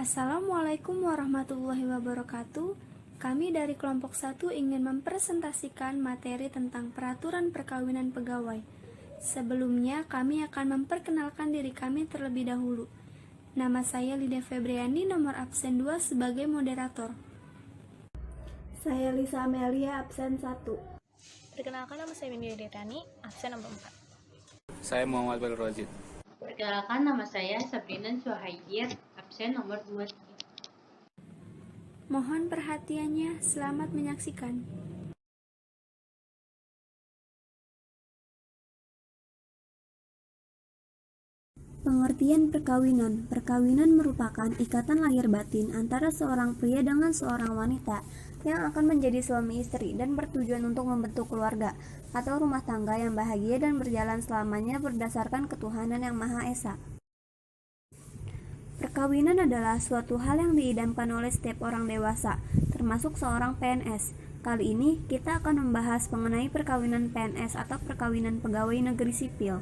Assalamualaikum warahmatullahi wabarakatuh. Kami dari kelompok 1 ingin mempresentasikan materi tentang peraturan perkawinan pegawai. Sebelumnya, kami akan memperkenalkan diri kami terlebih dahulu. Nama saya Lydia Febriani, nomor absen 2 sebagai moderator. Saya Lisa Amelia, absen 1. Perkenalkan, nama saya Windy Ritani, absen nomor 4. Saya Muhammad Balul Razid. Perkenalkan, nama saya Sabrina Suhaidir, absen nomor 2. Mohon perhatiannya, selamat menyaksikan. Pengertian perkawinan. Perkawinan merupakan ikatan lahir batin antara seorang pria dengan seorang wanita yang akan menjadi suami istri dan bertujuan untuk membentuk keluarga atau rumah tangga yang bahagia dan berjalan selamanya berdasarkan ketuhanan yang Maha Esa. Perkawinan adalah suatu hal yang diidamkan oleh setiap orang dewasa, termasuk seorang PNS. Kali ini kita akan membahas mengenai perkawinan PNS atau perkawinan pegawai negeri sipil.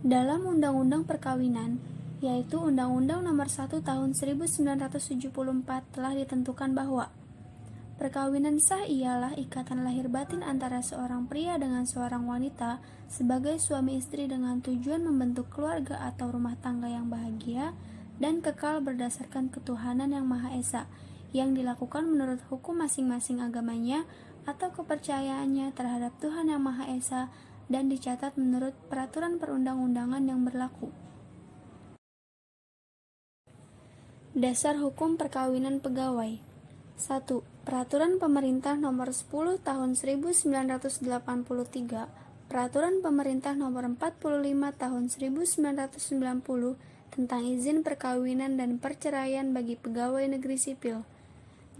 Dalam Undang-Undang Perkawinan, yaitu Undang-Undang Nomor 1 Tahun 1974 telah ditentukan bahwa perkawinan sah ialah ikatan lahir batin antara seorang pria dengan seorang wanita sebagai suami istri dengan tujuan membentuk keluarga atau rumah tangga yang bahagia dan kekal berdasarkan ketuhanan yang Maha Esa, yang dilakukan menurut hukum masing-masing agamanya atau kepercayaannya terhadap Tuhan yang Maha Esa dan dicatat menurut peraturan perundang-undangan yang berlaku. Dasar Hukum Perkawinan Pegawai. 1. Peraturan Pemerintah Nomor 10 Tahun 1983, Peraturan Pemerintah Nomor 45 Tahun 1990 tentang izin perkawinan dan perceraian bagi pegawai negeri sipil.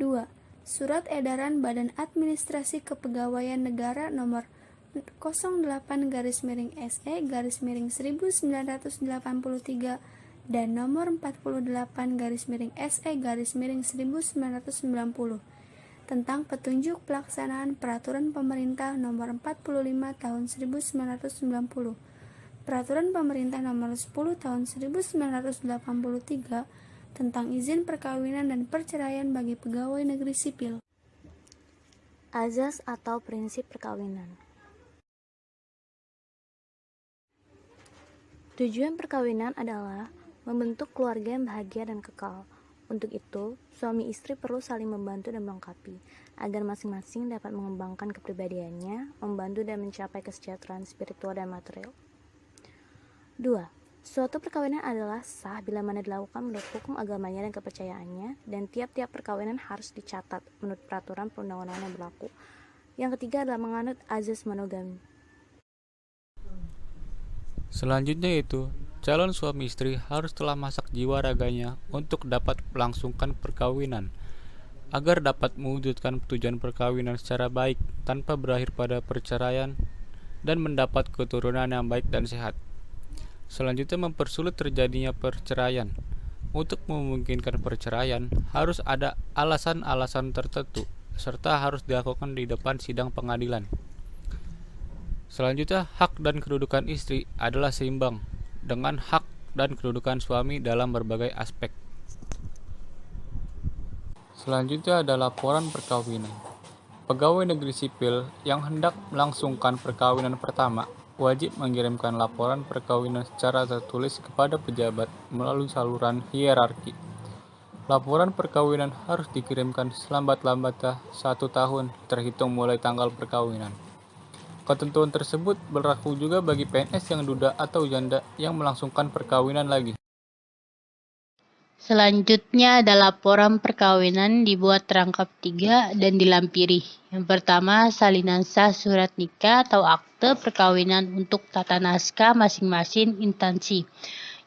2. Surat Edaran Badan Administrasi Kepegawaian Negara Nomor 08-SE-1983 dan nomor 48-SE-1990 tentang petunjuk pelaksanaan peraturan pemerintah nomor 45 tahun 1990, peraturan pemerintah nomor 10 tahun 1983 tentang izin perkawinan dan perceraian bagi pegawai negeri sipil. Azas atau prinsip perkawinan. Tujuan perkawinan adalah membentuk keluarga yang bahagia dan kekal. Untuk itu, suami istri perlu saling membantu dan melengkapi, agar masing-masing dapat mengembangkan kepribadiannya, membantu dan mencapai kesejahteraan spiritual dan material. 2. Suatu perkawinan adalah sah bila mana dilakukan menurut hukum agamanya dan kepercayaannya, dan tiap-tiap perkawinan harus dicatat menurut peraturan perundang-undangan yang berlaku. Yang ketiga adalah menganut azas monogami. Selanjutnya yaitu, calon suami istri harus telah masak jiwa raganya untuk dapat melangsungkan perkawinan, agar dapat mewujudkan tujuan perkawinan secara baik tanpa berakhir pada perceraian dan mendapat keturunan yang baik dan sehat. Selanjutnya, mempersulit terjadinya perceraian. Untuk memungkinkan perceraian, harus ada alasan-alasan tertentu, serta harus dilakukan di depan sidang pengadilan. Selanjutnya, hak dan kedudukan istri adalah seimbang dengan hak dan kedudukan suami dalam berbagai aspek. Selanjutnya ada laporan perkawinan. Pegawai negeri sipil yang hendak melangsungkan perkawinan pertama wajib mengirimkan laporan perkawinan secara tertulis kepada pejabat melalui saluran hierarki. Laporan perkawinan harus dikirimkan selambat-lambatnya 1 tahun terhitung mulai tanggal perkawinan. Ketentuan tersebut berlaku juga bagi PNS yang duda atau janda yang melangsungkan perkawinan lagi. Selanjutnya ada laporan perkawinan dibuat terangkap 3 dan dilampiri. Yang pertama, salinan sah surat nikah atau akte perkawinan untuk tata naskah masing-masing instansi.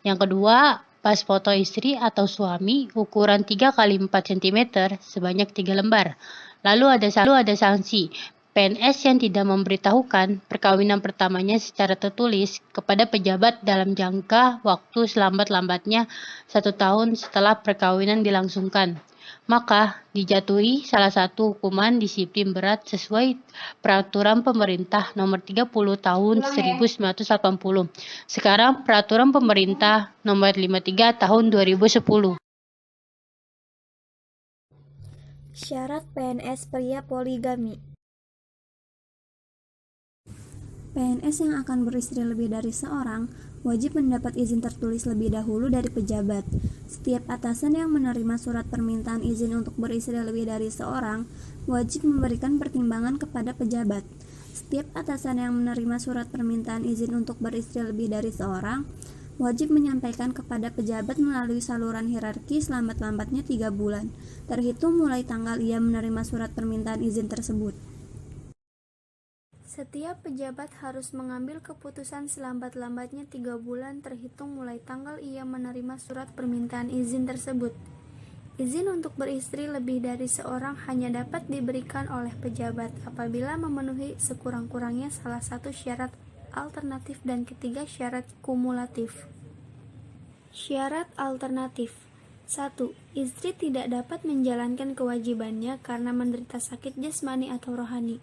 Yang kedua, pas foto istri atau suami ukuran 3 x 4 cm sebanyak 3 lembar. Lalu ada sanksi. PNS yang tidak memberitahukan perkawinan pertamanya secara tertulis kepada pejabat dalam jangka waktu selambat-lambatnya 1 tahun setelah perkawinan dilangsungkan. maka dijatuhi salah satu hukuman disiplin berat sesuai Peraturan Pemerintah Nomor 30 Tahun 1980. Sekarang Peraturan Pemerintah Nomor 53 Tahun 2010. Syarat PNS pria poligami. PNS yang akan beristri lebih dari seorang wajib mendapat izin tertulis lebih dahulu dari pejabat. Setiap atasan yang menerima surat permintaan izin untuk beristri lebih dari seorang wajib memberikan pertimbangan kepada pejabat. Setiap atasan yang menerima surat permintaan izin untuk beristri lebih dari seorang wajib menyampaikan kepada pejabat melalui saluran hierarki selambat-lambatnya 3 bulan, terhitung mulai tanggal ia menerima surat permintaan izin tersebut. Setiap pejabat harus mengambil keputusan selambat-lambatnya 3 bulan terhitung mulai tanggal ia menerima surat permintaan izin tersebut. Izin untuk beristri lebih dari seorang hanya dapat diberikan oleh pejabat apabila memenuhi sekurang-kurangnya salah satu syarat alternatif dan ketiga syarat kumulatif. Syarat alternatif 1. Istri tidak dapat menjalankan kewajibannya karena menderita sakit jasmani atau rohani.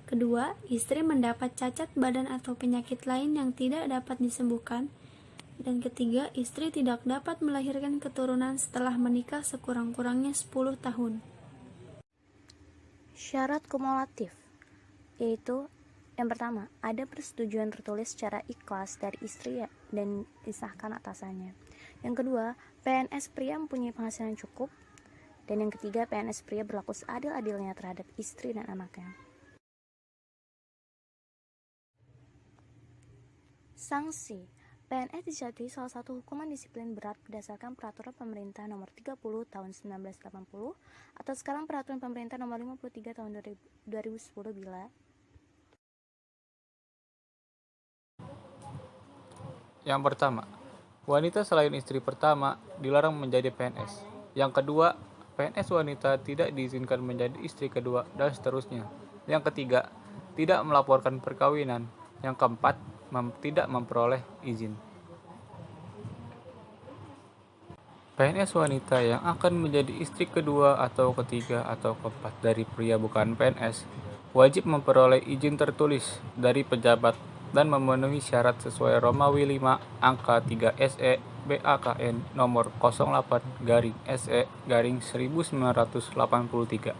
Kedua, istri mendapat cacat badan atau penyakit lain yang tidak dapat disembuhkan. Dan ketiga, istri tidak dapat melahirkan keturunan setelah menikah sekurang-kurangnya 10 tahun. Syarat kumulatif, yaitu yang pertama, ada persetujuan tertulis secara ikhlas dari istri dan disahkan atasannya. Yang kedua, PNS pria mempunyai penghasilan cukup. Dan yang ketiga, PNS pria berlaku seadil-adilnya terhadap istri dan anaknya. Sanksi, PNS dijatuhi salah satu hukuman disiplin berat berdasarkan Peraturan Pemerintah Nomor 30 Tahun 1980 atau sekarang Peraturan Pemerintah Nomor 53 Tahun 2010 bila Yang pertama, wanita selain istri pertama dilarang menjadi PNS. Yang kedua, PNS wanita tidak diizinkan menjadi istri kedua, dan seterusnya. Yang ketiga, tidak melaporkan perkawinan. Yang keempat, tidak memperoleh izin. PNS wanita yang akan menjadi istri kedua atau ketiga atau keempat dari pria bukan PNS wajib memperoleh izin tertulis dari pejabat dan memenuhi syarat sesuai Romawi 5 angka 3 SE BAKN nomor 08-SE-1983.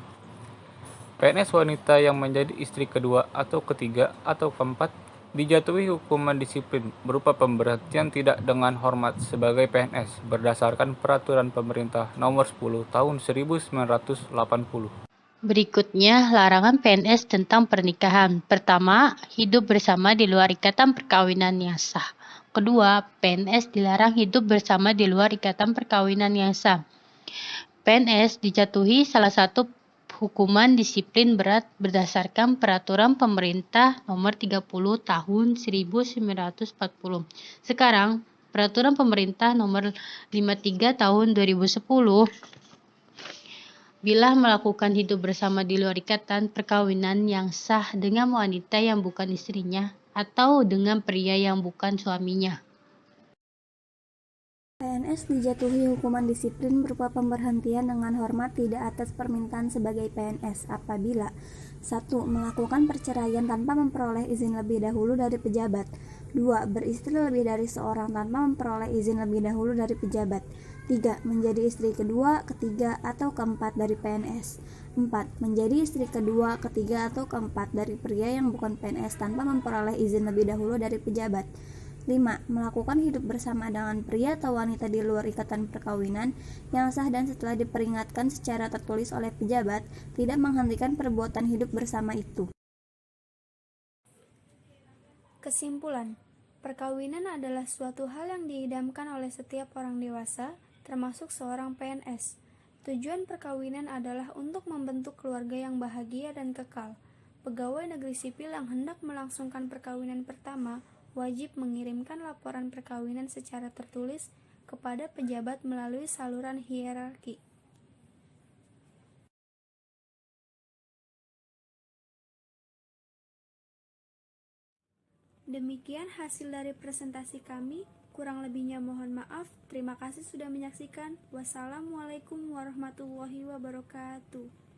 PNS wanita yang menjadi istri kedua atau ketiga atau keempat dijatuhi hukuman disiplin berupa pemberhentian tidak dengan hormat sebagai PNS berdasarkan Peraturan Pemerintah Nomor 10 Tahun 1980. Berikutnya, larangan PNS tentang pernikahan. Pertama, hidup bersama di luar ikatan perkawinan yang sah. Kedua, PNS dilarang hidup bersama di luar ikatan perkawinan yang sah. PNS dijatuhi salah satu hukuman disiplin berat berdasarkan Peraturan Pemerintah Nomor 30 Tahun 1940. Sekarang, Peraturan Pemerintah Nomor 53 Tahun 2010. Bila melakukan hidup bersama di luar ikatan perkawinan yang sah dengan wanita yang bukan istrinya atau dengan pria yang bukan suaminya. PNS dijatuhi hukuman disiplin berupa pemberhentian dengan hormat tidak atas permintaan sebagai PNS apabila 1. Melakukan perceraian tanpa memperoleh izin lebih dahulu dari pejabat. 2. Beristri lebih dari seorang tanpa memperoleh izin lebih dahulu dari pejabat. 3. Menjadi istri kedua, ketiga, atau keempat dari PNS. 4. Menjadi istri kedua, ketiga, atau keempat dari pria yang bukan PNS tanpa memperoleh izin lebih dahulu dari pejabat. 5. Melakukan hidup bersama dengan pria atau wanita di luar ikatan perkawinan yang sah dan setelah diperingatkan secara tertulis oleh pejabat, tidak menghentikan perbuatan hidup bersama itu. Kesimpulan, perkawinan adalah suatu hal yang diidamkan oleh setiap orang dewasa, termasuk seorang PNS. Tujuan perkawinan adalah untuk membentuk keluarga yang bahagia dan kekal. Pegawai negeri sipil yang hendak melangsungkan perkawinan pertama wajib mengirimkan laporan perkawinan secara tertulis kepada pejabat melalui saluran hierarki. Demikian hasil dari presentasi kami. Kurang lebihnya mohon maaf. Terima kasih sudah menyaksikan. Wassalamualaikum warahmatullahi wabarakatuh.